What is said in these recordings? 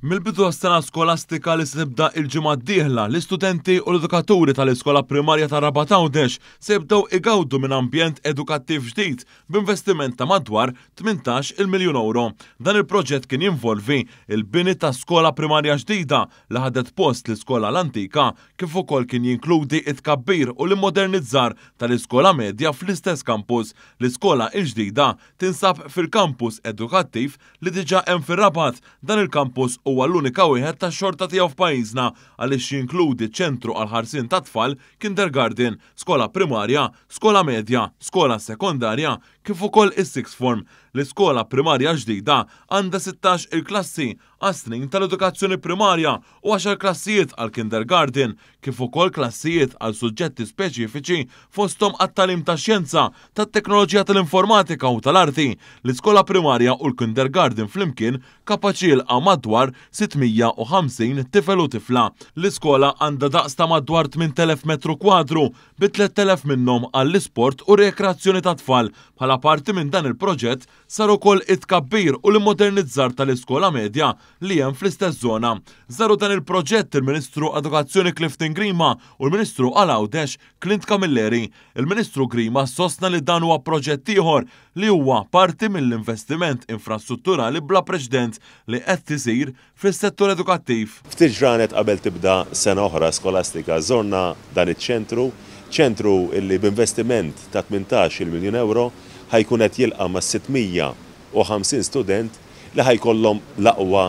Mill-bidu għas-sena skolastika li se tibda il-ġimgħa d-dieħla, l-istudenti u l-edukaturi tal-iskola primarja ta' Raba Għawdex se jibdew igawdu minn ambjent edukattiv ġdid b'investiment ta' madwar 18 miljun euro. Dan il-proġett kien jinvolvi il-bini ta' skola primarja ġdida li ħadet post l-iskola l-antika kif ukoll kien jinkludi it-tkabbir u l-immodernizzar tal-iskola medja fl-istess kampus. L-iskola l-ġdida tinsab fil-kampus edukattiv li diġà hemm fir-Rabat. Dan il-kampus huwa l-unika wieħed tax-xorta tiegħu f'pajjiżna għaliex jinkludi ċentru għal ħarsien ta' tfal, kindergarten, skola primarja, skola medja, skola sekondarja, kif ukoll is-sixth form. L-iskola primarja ġdida għandha 16 il-klassi għas-snin tal-edukazzjoni primarja u 10 klassijiet għal kindergarten, kif ukoll klassijiet għal suġġetti speċifiċi fosthom għat-tagħlim tax-xjenza, tat-teknoloġija tal-informatika u tal-arti. L-iskola primarja u l-kindergarten flimkien kapaċi jilqa' madwar 650 tifel u tifla. L-iskola għandha daqs ta' madwar 8000 metru kwadru bi 3000 minnhom għall-isport u rekreazzjoni ta' tfal. Bħala parti minn dan il-proġett sar ukoll it-tkabbir u l-immodernizzar tal-iskola medja li hemm fl-istess żona. Żaru dan il-proġett il-Ministru Edukazzjoni Clifton Grima u l-Ministru għal Għawdex Clint Camilleri. Il-Ministru Grima sostna li dan huwa proġett ieħor li huwa parti mill-investiment infrastrutturali bla preċedent li qed isir fis-settur edukattiv. Ftit ġranet qabel tibda sena oħra skolastika żorna dan iċ-ċentru illi b'investiment ta' 18 miljun euro ħajkun qed jilqa' ma' 650 student li ħajkollhom l-aqwa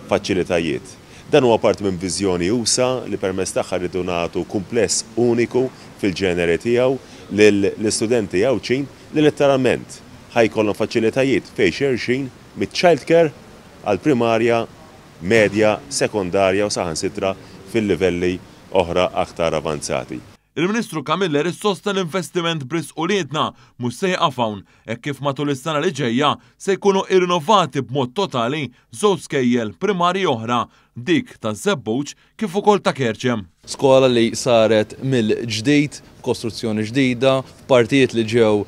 faċilitajiet. Dan huwa part minn viżjoni usa li permezz tagħha rridu nagħtu kumpless uniku fil-ġeneri tiegħu lill-istudenti Għawċin li letteralment ħajkollhom faċilitajiet fejn xerxin mit-childcare għal primarja, medja, sekondarja u saħansitra fil-livelli oħra aktar avanzati. Il-Ministru Camilleri sosta l-investiment bris u liedna mhux se jaqaf hawn hekk kif matul is-sena li ġejja se jkunu irrinnovati b'mod totali żewġ skejjel primarji oħra, dik ta' Żebbuġ kif ukoll ta' Kerċem. Skola li saret mill-ġdid, kostruzzjoni ġdida, partijiet li ġew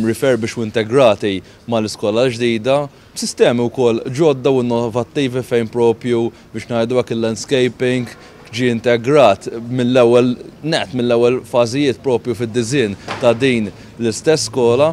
refurbished u integrati mal-iskola ġdida, sistemi wkoll ġodda u innovattivi fejn propju biex ngħidu hekk il-landscaping ġie integrat mill-ewwel fażijiet propju fid-disinn ta' din l-istess skola.